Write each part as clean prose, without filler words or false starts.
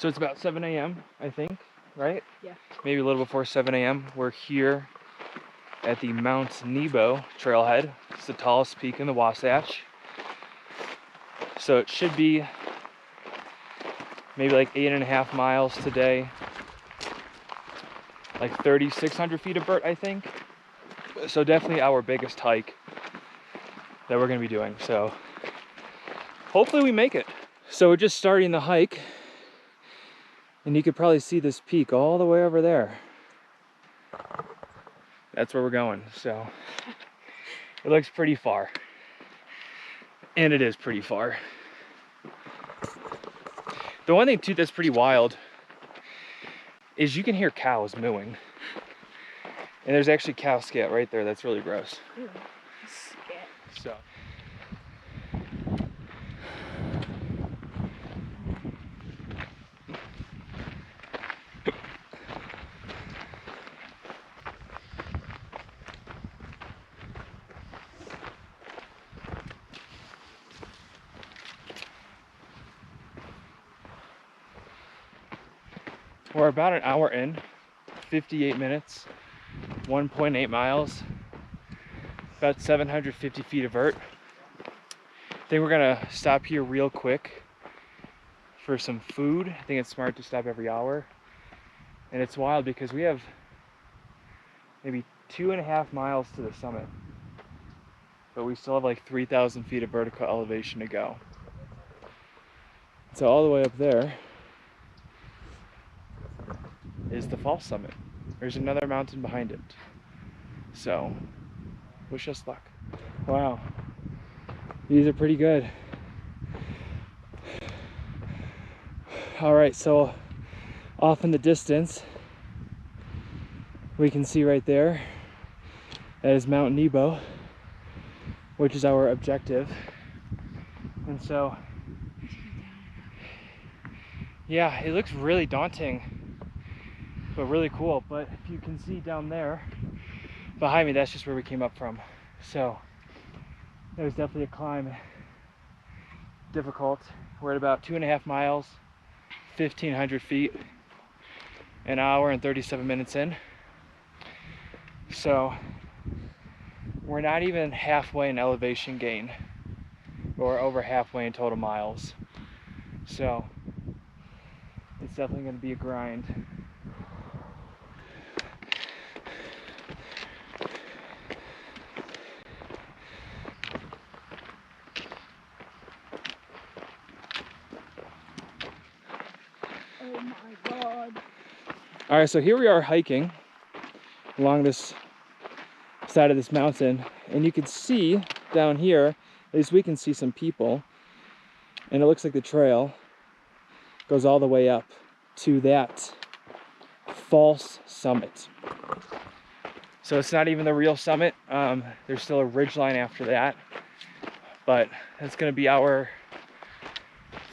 So it's about 7 a.m. I think, right? Yeah. Maybe a little before 7 a.m. We're here at the Mount Nebo trailhead. It's the tallest peak in the Wasatch. So it should be maybe like 8.5 miles today. Like 3,600 feet of vert, I think. So definitely our biggest hike that we're gonna be doing. So hopefully we make it. So we're just starting the hike, and you could probably see this peak all the way over there. That's where we're going. So it looks pretty far. And it is pretty far. The one thing too that's pretty wild is you can hear cows mooing. And there's actually cow scat right there. That's really gross. Ew, scat. So we're about an hour in, 58 minutes, 1.8 miles, about 750 feet of vert. I think we're gonna stop here real quick for some food. I think it's smart to stop every hour. And it's wild because we have maybe 2.5 miles to the summit, but we still have like 3,000 feet of vertical elevation to go. So all the way up there is the false summit. There's another mountain behind it. So wish us luck. Wow, these are pretty good. All right, so off in the distance, we can see right there, that is Mount Nebo, which is our objective. And so, yeah, it looks really daunting, but really cool. But if you can see down there behind me, that's just where we came up from. So there's definitely a climb, difficult. We're at about 2.5 miles, 1,500 feet, an hour and 37 minutes in. So we're not even halfway in elevation gain, but we're over halfway in total miles. So it's definitely going to be a grind. Oh my God. All right, so here we are hiking along this side of this mountain, and you can see down here, at least we can see some people, and it looks like the trail goes all the way up to that false summit. So it's not even the real summit. There's still a ridge line after that, but that's going to be our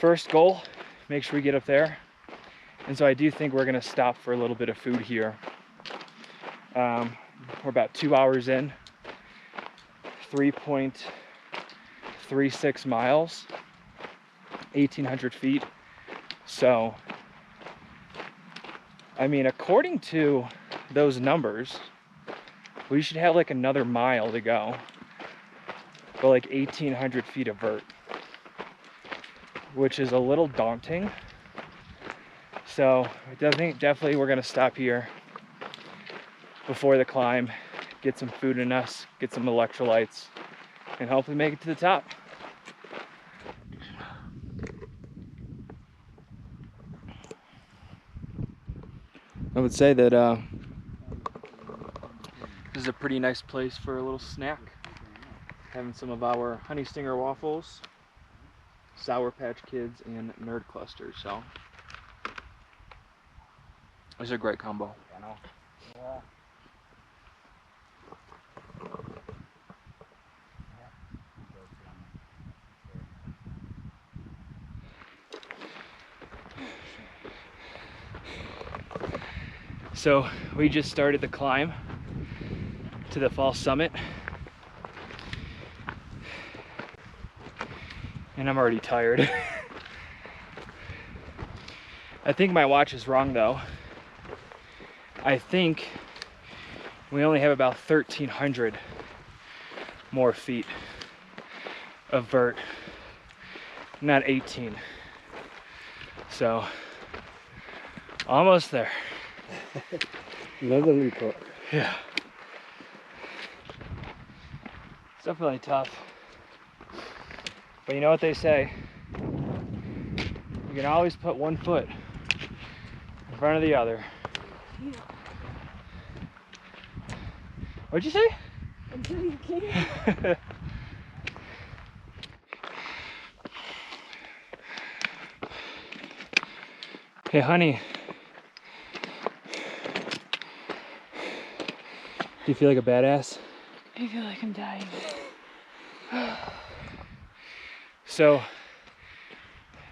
first goal. Make sure we get up there. And so I do think we're going to stop for a little bit of food here. We're about 2 hours in, 3.36 miles, 1,800 feet. So, I mean, according to those numbers, we should have like another mile to go, but like 1,800 feet of vert, which is a little daunting. So I think definitely we're gonna stop here before the climb, get some food in us, get some electrolytes, and hopefully make it to the top. I would say that this is a pretty nice place for a little snack. Having some of our honey stinger waffles, Sour Patch Kids, and Nerd Clusters. So it's a great combo. Yeah. So we just started the climb to the false summit, and I'm already tired. I think my watch is wrong though. I think we only have about 1,300 more feet of vert, not 18. So, almost there. Another cut. Yeah. It's definitely tough. But you know what they say? You can always put one foot in front of the other. Yeah. What'd you say? Until you can. Hey, honey. Do you feel like a badass? I feel like I'm dying. So,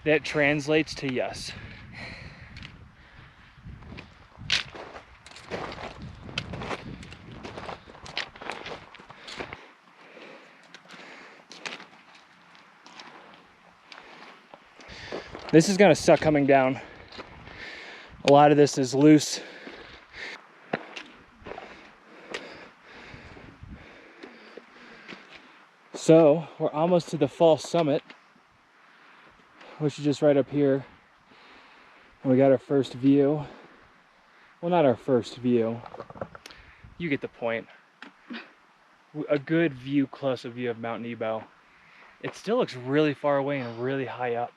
that translates to yes. This is gonna suck coming down. A lot of this is loose. So we're almost to the false summit, which is just right up here. And we got our first view. Well, not our first view. You get the point. A good view, close-up view of Mount Nebo. It still looks really far away and really high up.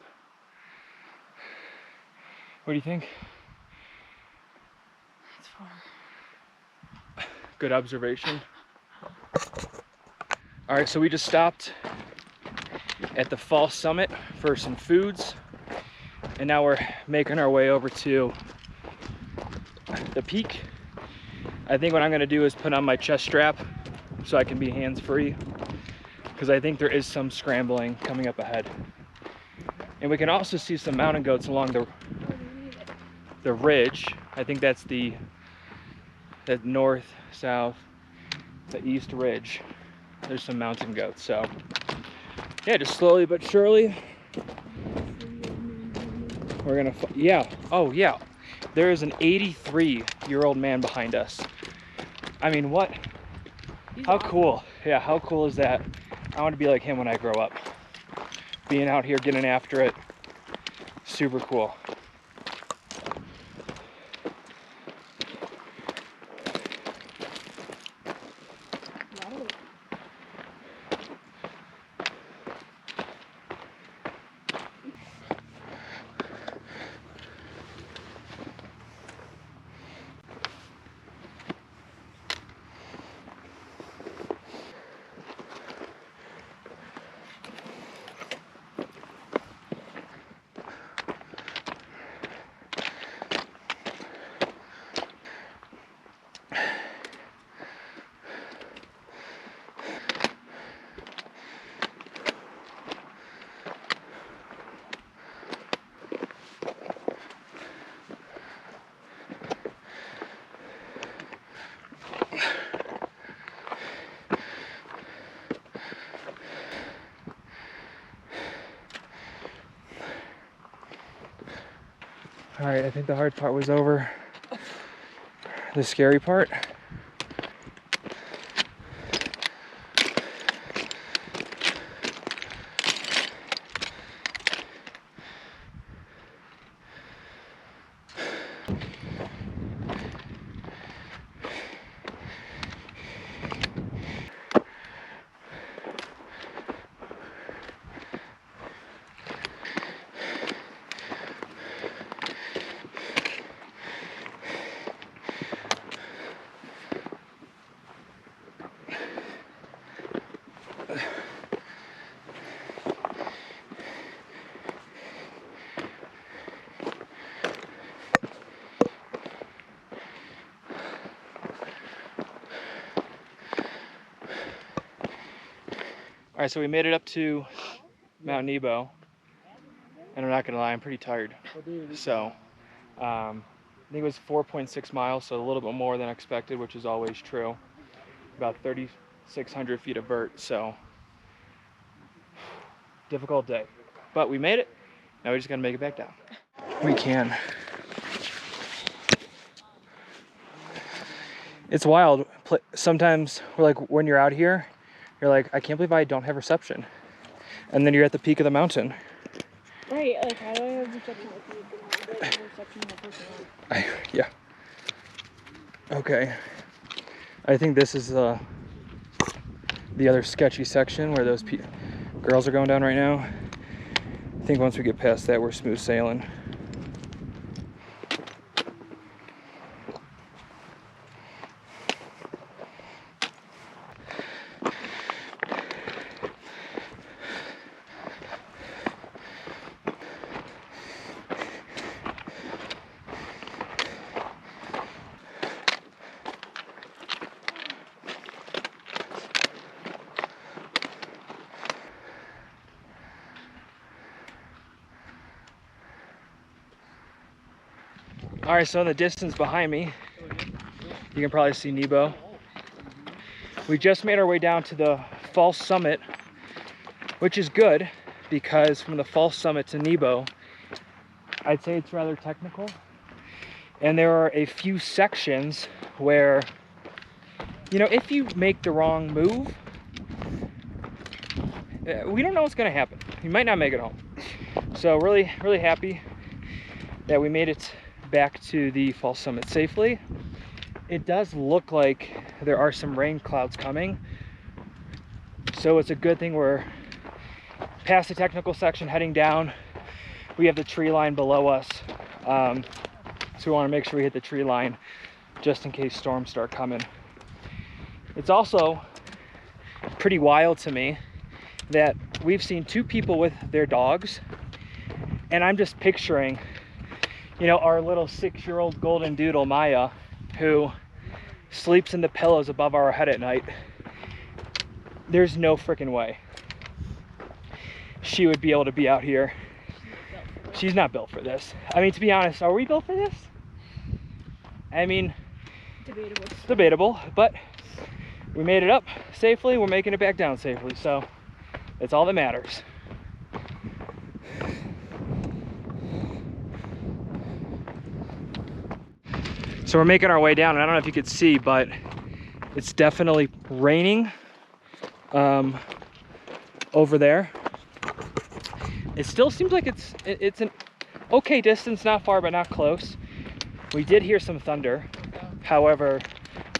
What do you think? It's far. Good observation. All right, so we just stopped at the false summit for some foods, and now we're making our way over to the peak. I think what I'm gonna do is put on my chest strap so I can be hands-free, because I think there is some scrambling coming up ahead. And we can also see some mountain goats along the ridge. I think that's the north, south, the east ridge. There's some mountain goats. So yeah, just slowly but surely we're gonna, yeah, oh yeah, there is an 83-year-old man behind us. I mean, what? How cool. Yeah, how cool is that? I want to be like him when I grow up. Being out here, getting after it. Super cool. All right, I think the hard part was over. The scary part. All right, so we made it up to Mount Nebo, and I'm not gonna lie, I'm pretty tired. So, I think it was 4.6 miles, so a little bit more than expected, which is always true. About 3,600 feet of vert, so difficult day. But we made it, now we just gotta make it back down. We can. It's wild. Sometimes we're like, when you're out here, you're like, I can't believe I don't have reception. And then you're at the peak of the mountain. Right, like how do I have reception with you? I don't have reception with person. Yeah. Okay. I think this is the other sketchy section where those girls are going down right now. I think once we get past that, we're smooth sailing. All right, so in the distance behind me, you can probably see Nebo. We just made our way down to the false summit, which is good because from the false summit to Nebo, I'd say it's rather technical. And there are a few sections where, you know, if you make the wrong move, we don't know what's gonna happen. You might not make it home. So really, really happy that we made it back to the false summit safely. It does look like there are some rain clouds coming, so it's a good thing we're past the technical section heading down. We have the tree line below us, so we want to make sure we hit the tree line just in case storms start coming. It's also pretty wild to me that we've seen two people with their dogs, and I'm just picturing, you know, our little 6-year-old golden doodle Maya, who sleeps in the pillows above our head at night. There's no freaking way she would be able to be out here. She's not built for this. I mean, to be honest, are we built for this? I mean, debatable, but we made it up safely. We're making it back down safely, so that's all that matters. So we're making our way down, and I don't know if you could see, but it's definitely raining over there. It still seems like it's an okay distance, not far but not close. We did hear some thunder. However,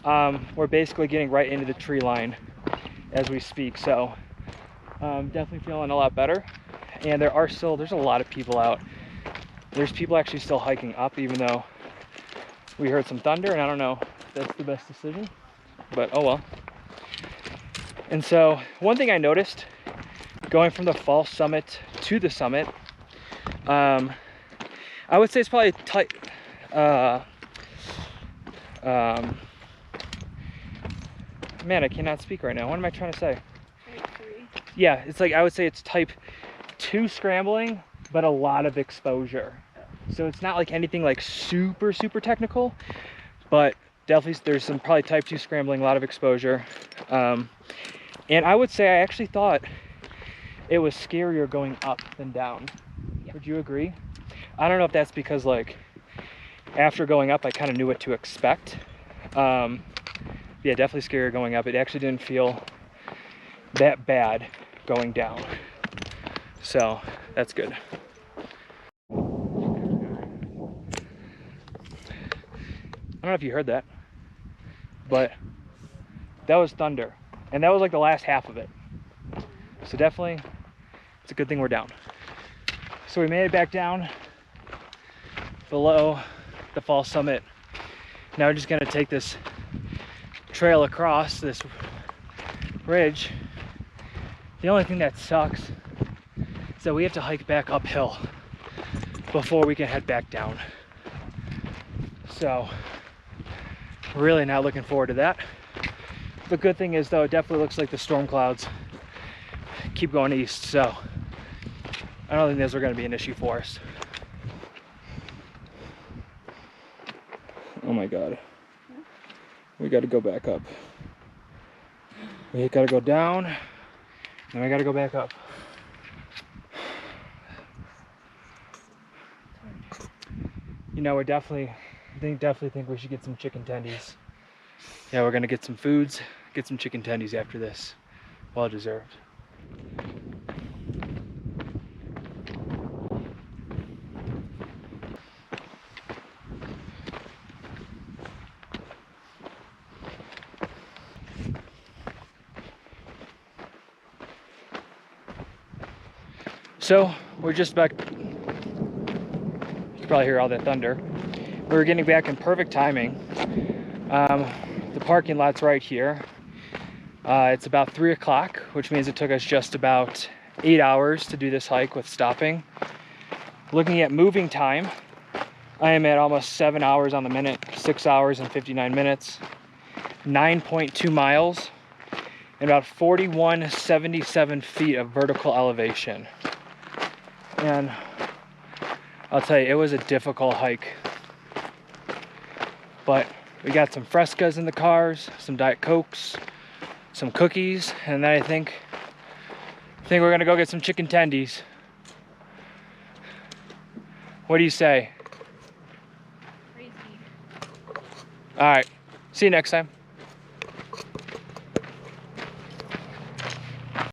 we're basically getting right into the tree line as we speak, so definitely feeling a lot better. And there's a lot of people out. There's people actually still hiking up, even though we heard some thunder, and I don't know if that's the best decision, but oh well. And so one thing I noticed going from the false summit to the summit, I would say it's probably tight. Man, I cannot speak right now. What am I trying to say? Type 3. Yeah, it's like, I would say it's type 2 scrambling, but a lot of exposure. So it's not like anything like super technical, but definitely there's some probably type 2 scrambling, a lot of exposure. And I would say I actually thought it was scarier going up than down. Yeah. Would you agree? I don't know if that's because, like, after going up I kind of knew what to expect. Yeah, definitely scarier going up. It actually didn't feel that bad going down, so that's good. I don't know if you heard that, but that was thunder, and that was like the last half of it. So definitely, it's a good thing we're down. So we made it back down below the falls summit. Now we're just gonna take this trail across this ridge. The only thing that sucks is that we have to hike back uphill before we can head back down. So really not looking forward to that. The good thing is, though, it definitely looks like the storm clouds keep going east, so I don't think those are going to be an issue for us. Oh my god. We got to go back up. We got to go down, and we got to go back up. You know, we definitely think we should get some chicken tendies. Yeah, we're gonna get some foods, get some chicken tendies after this. Well deserved. So we're just back. You can probably hear all that thunder. We're getting back in perfect timing. The parking lot's right here. It's about 3 o'clock, which means it took us just about 8 hours to do this hike with stopping. Looking at moving time, I am at almost 7 hours on the minute, 6 hours and 59 minutes, 9.2 miles, and about 4,177 feet of vertical elevation. And I'll tell you, it was a difficult hike. But we got some Frescas in the cars, some Diet Cokes, some cookies, and then I think we're gonna go get some chicken tendies. What do you say? Crazy. All right, see you next time.